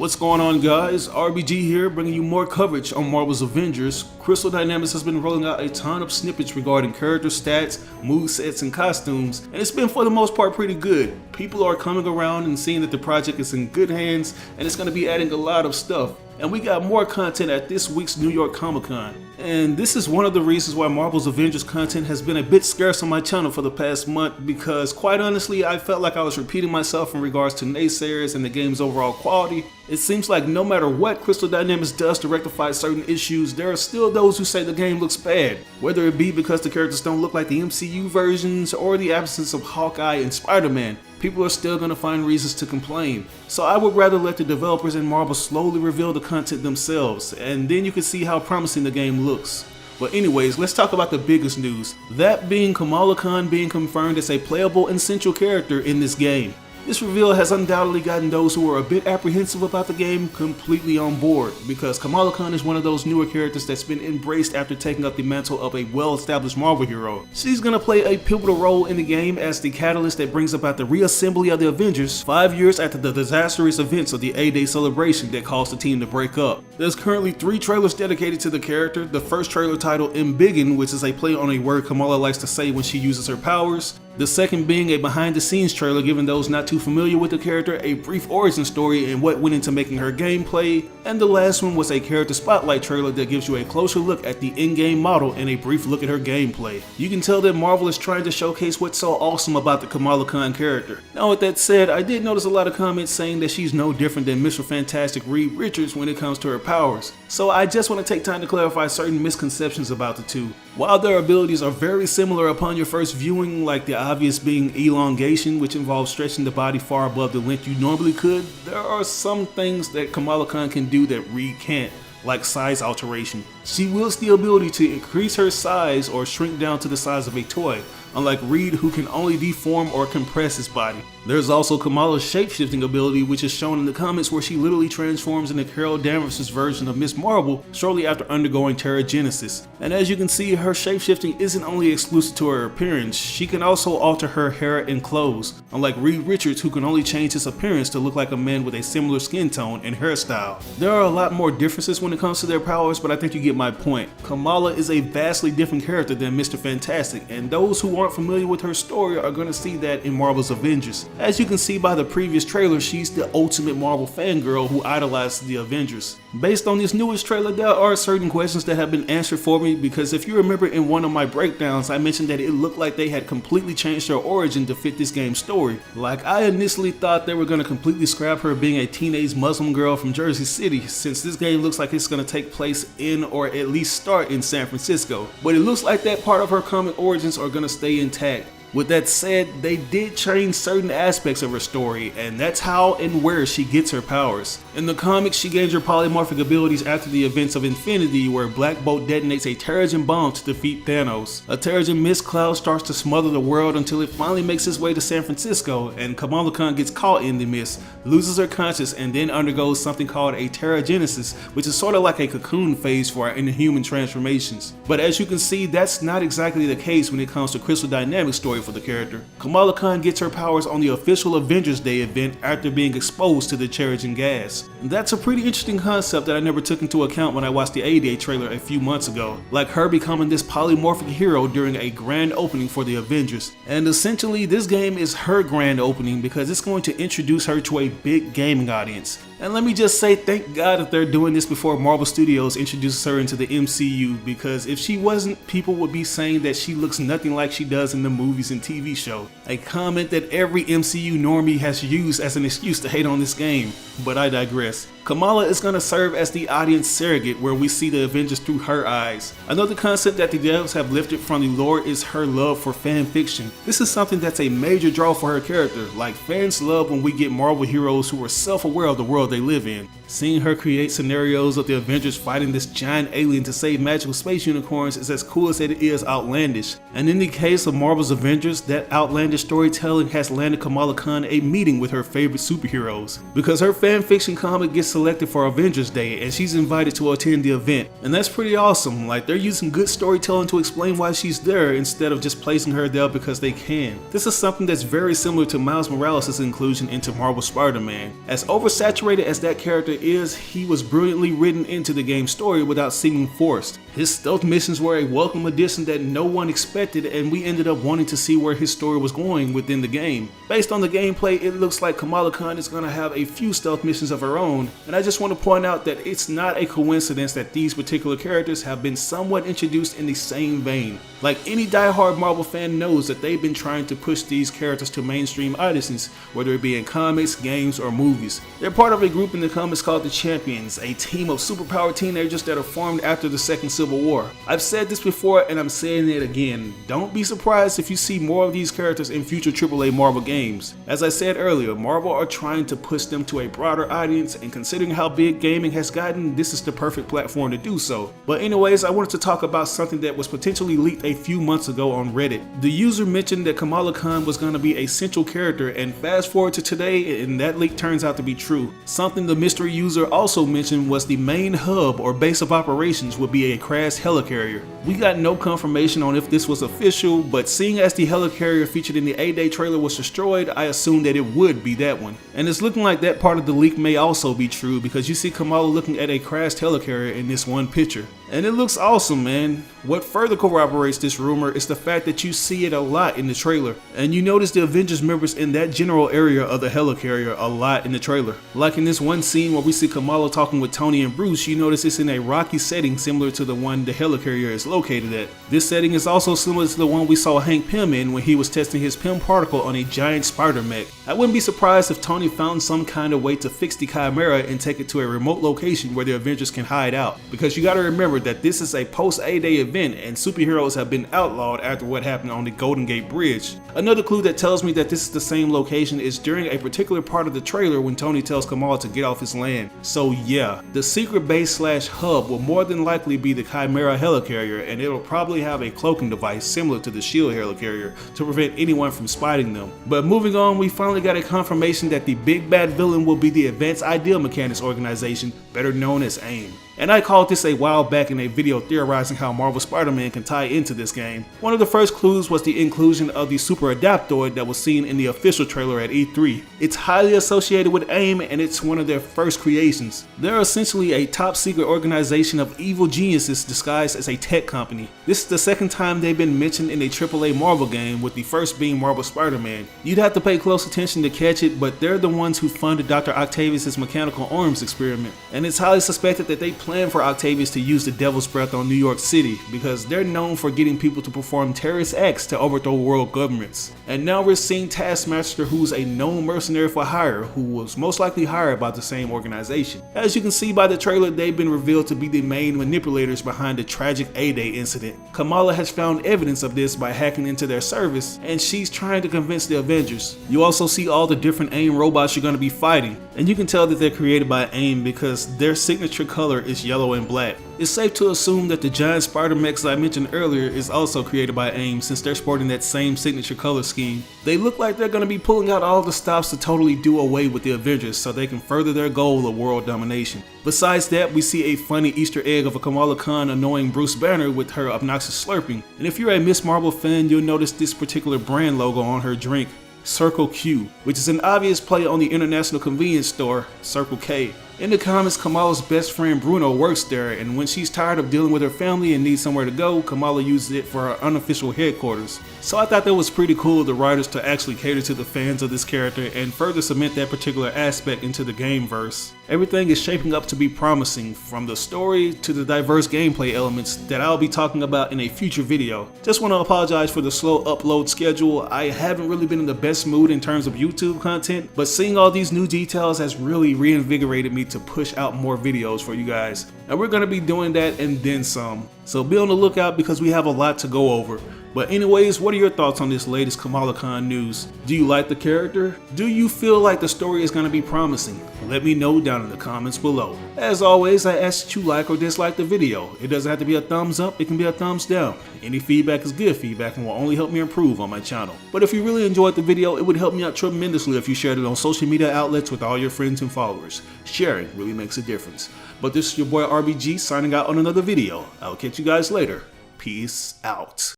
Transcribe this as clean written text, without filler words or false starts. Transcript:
What's going on, guys? RBG here, bringing you more coverage on Marvel's Avengers. Crystal Dynamics has been rolling out a ton of snippets regarding character stats, movesets, and costumes, and it's been for the most part pretty good. People are coming around and seeing that the project is in good hands, and it's going to be adding a lot of stuff. And we got more content at this week's New York Comic Con. And this is one of the reasons why Marvel's Avengers content has been a bit scarce on my channel for the past month, because quite honestly I felt like I was repeating myself in regards to naysayers and the game's overall quality. It seems like no matter what Crystal Dynamics does to rectify certain issues, there are still those who say the game looks bad, whether it be because the characters don't look like the MCU versions or the absence of Hawkeye and Spider-Man. People are still going to find reasons to complain. So I would rather let the developers and Marvel slowly reveal the content themselves, and then you can see how promising the game looks. But anyways, let's talk about the biggest news. That being Kamala Khan being confirmed as a playable and central character in this game. This reveal has undoubtedly gotten those who are a bit apprehensive about the game completely on board, because Kamala Khan is one of those newer characters that's been embraced after taking up the mantle of a well-established Marvel hero. She's gonna play a pivotal role in the game as the catalyst that brings about the reassembly of the Avengers 5 years after the disastrous events of the A-Day celebration that caused the team to break up. There's currently 3 trailers dedicated to the character, the first trailer titled Embiggen, which is a play on a word Kamala likes to say when she uses her powers. The second being a behind-the-scenes trailer giving those not too familiar with the character a brief origin story and what went into making her gameplay, and the last one was a character spotlight trailer that gives you a closer look at the in-game model and a brief look at her gameplay. You can tell that Marvel is trying to showcase what's so awesome about the Kamala Khan character. Now with that said, I did notice a lot of comments saying that she's no different than Mr. Fantastic Reed Richards when it comes to her powers, so I just want to take time to clarify certain misconceptions about the two. While their abilities are very similar upon your first viewing, like the obvious being elongation, which involves stretching the body far above the length you normally could, there are some things that Kamala Khan can do that Reed can't, like size alteration. She wields the ability to increase her size or shrink down to the size of a toy, unlike Reed, who can only deform or compress his body. There's also Kamala's shapeshifting ability, which is shown in the comments, where she literally transforms into Carol Danvers' version of Miss Marvel shortly after undergoing Terrigenesis. And as you can see, her shapeshifting isn't only exclusive to her appearance, she can also alter her hair and clothes, unlike Reed Richards, who can only change his appearance to look like a man with a similar skin tone and hairstyle. There are a lot more differences when it comes to their powers, but I think you get my point. Kamala is a vastly different character than Mr. Fantastic, and those who aren't familiar with her story are going to see that in Marvel's Avengers. As you can see by the previous trailer, she's the ultimate Marvel fangirl who idolizes the Avengers. Based on this newest trailer, there are certain questions that have been answered for me, because if you remember in one of my breakdowns, I mentioned that it looked like they had completely changed her origin to fit this game's story. Like, I initially thought they were going to completely scrap her being a teenage Muslim girl from Jersey City, since this game looks like it's going to take place in, or at least start in, San Francisco. But it looks like that part of her comic origins are going to stay intact. With that said, they did change certain aspects of her story, and that's how and where she gets her powers. In the comics, she gains her polymorphic abilities after the events of Infinity, where Black Bolt detonates a Terrigen bomb to defeat Thanos. A Terrigen mist cloud starts to smother the world until it finally makes its way to San Francisco, and Kamala Khan gets caught in the mist, loses her conscience, and then undergoes something called a Terrigenesis, which is sort of like a cocoon phase for her inhuman transformations. But as you can see, that's not exactly the case when it comes to Crystal Dynamics' story for the character. Kamala Khan gets her powers on the official Avengers Day event after being exposed to the Terrigen gas. That's a pretty interesting concept that I never took into account when I watched the A-Day trailer a few months ago, like her becoming this polymorphic hero during a grand opening for the Avengers. And essentially, this game is her grand opening because it's going to introduce her to a big gaming audience. And let me just say, thank God that they're doing this before Marvel Studios introduces her into the MCU, because if she wasn't, people would be saying that she looks nothing like she does in the movies and TV show. A comment that every MCU normie has used as an excuse to hate on this game, but I digress. Kamala is going to serve as the audience surrogate, where we see the Avengers through her eyes. Another concept that the devs have lifted from the lore is her love for fan fiction. This is something that's a major draw for her character, like fans love when we get Marvel heroes who are self-aware of the world they live in. Seeing her create scenarios of the Avengers fighting this giant alien to save magical space unicorns is as cool as it is outlandish. And in the case of Marvel's Avengers, that outlandish storytelling has landed Kamala Khan a meeting with her favorite superheroes, because her fanfiction comic gets selected for Avengers Day and she's invited to attend the event. And that's pretty awesome. Like, they're using good storytelling to explain why she's there instead of just placing her there because they can. This is something that's very similar to Miles Morales' inclusion into Marvel Spider-Man. As oversaturated as that character is he was brilliantly written into the game's story without seeming forced. His stealth missions were a welcome addition that no one expected, and we ended up wanting to see where his story was going within the game. Based on the gameplay, it looks like Kamala Khan is going to have a few stealth missions of her own, and I just want to point out that it's not a coincidence that these particular characters have been somewhat introduced in the same vein. Like any diehard Marvel fan knows that they've been trying to push these characters to mainstream audiences, whether it be in comics, games, or movies. They're part of a group in the comics called the Champions, a team of superpowered teenagers that are formed after the Second Civil War. I've said this before and I'm saying it again. Don't be surprised if you see more of these characters in future AAA Marvel games. As I said earlier, Marvel are trying to push them to a broader audience, and considering how big gaming has gotten, this is the perfect platform to do so. But anyways, I wanted to talk about something that was potentially leaked a few months ago on Reddit. The user mentioned that Kamala Khan was going to be a central character, and fast forward to today and that leak turns out to be true. Something the mystery user also mentioned was the main hub or base of operations would be a crashed helicarrier. We got no confirmation on if this was official, but seeing as the helicarrier featured in the A-Day trailer was destroyed, I assumed that it would be that one. And it's looking like that part of the leak may also be true, because you see Kamala looking at a crashed helicarrier in this one picture. And it looks awesome, man. What further corroborates this rumor is the fact that you see it a lot in the trailer, and you notice the Avengers members in that general area of the helicarrier a lot in the trailer. Like in this one scene where we see Kamala talking with Tony and Bruce, you notice it's in a rocky setting similar to the one the helicarrier is located at. This setting is also similar to the one we saw Hank Pym in when he was testing his Pym particle on a giant spider mech. I wouldn't be surprised if Tony found some kind of way to fix the Chimera and take it to a remote location where the Avengers can hide out, because you gotta remember that this is a post-A-Day event and superheroes have been outlawed after what happened on the Golden Gate Bridge. Another clue that tells me that this is the same location is during a particular part of the trailer when Tony tells Kamala to get off his land. So yeah, the secret base slash hub will more than likely be the Chimera helicarrier, and it'll probably have a cloaking device similar to the SHIELD helicarrier to prevent anyone from spotting them. But moving on, we finally got a confirmation that the big bad villain will be the Advanced Ideal Mechanics organization, better known as AIM. And I called this a while back in a video theorizing how Marvel Spider-Man can tie into this game. One of the first clues was the inclusion of the Super Adaptoid that was seen in the official trailer at E3. It's highly associated with AIM, and it's one of their first creations. They're essentially a top secret organization of evil geniuses disguised as a tech company. This is the second time they've been mentioned in a AAA Marvel game, with the first being Marvel Spider-Man. You'd have to pay close attention to catch it, but they're the ones who funded Dr. Octavius' mechanical arms experiment. And it's highly suspected that they plan for Octavius to use the Devil's Breath on New York City, because they're known for getting people to perform terrorist acts to overthrow world governments. And now we're seeing Taskmaster, who's a known mercenary for hire, who was most likely hired by the same organization. As you can see by the trailer, they've been revealed to be the main manipulators behind the tragic A-Day incident. Kamala has found evidence of this by hacking into their service, and she's trying to convince the Avengers. You also see all the different AIM robots you're going to be fighting, and you can tell that they're created by AIM because their signature color is yellow and black. It's safe to assume that the giant spider mechs I mentioned earlier is also created by AIM, since they're sporting that same signature color scheme. They look like they're going to be pulling out all the stops to totally do away with the Avengers so they can further their goal of world domination. Besides that, we see a funny Easter egg of a Kamala Khan annoying Bruce Banner with her obnoxious slurping. And if you're a Miss Marvel fan, you'll notice this particular brand logo on her drink, Circle Q, which is an obvious play on the international convenience store, Circle K. In the comics, Kamala's best friend Bruno works there, and when she's tired of dealing with her family and needs somewhere to go, Kamala uses it for her unofficial headquarters. So I thought that was pretty cool of the writers to actually cater to the fans of this character and further cement that particular aspect into the gameverse. Everything is shaping up to be promising, from the story to the diverse gameplay elements that I'll be talking about in a future video. Just want to apologize for the slow upload schedule. I haven't really been in the best mood in terms of YouTube content, but seeing all these new details has really reinvigorated me to push out more videos for you guys. And we're going to be doing that and then some. So be on the lookout because we have a lot to go over. But anyways, what are your thoughts on this latest Kamala Khan news? Do you like the character? Do you feel like the story is going to be promising? Let me know down in the comments below. As always, I ask that you like or dislike the video. It doesn't have to be a thumbs up, it can be a thumbs down. Any feedback is good feedback and will only help me improve on my channel. But if you really enjoyed the video, it would help me out tremendously if you shared it on social media outlets with all your friends and followers. Sharing really makes a difference. But this is your boy RBG signing out on another video. I'll catch you guys later. Peace out.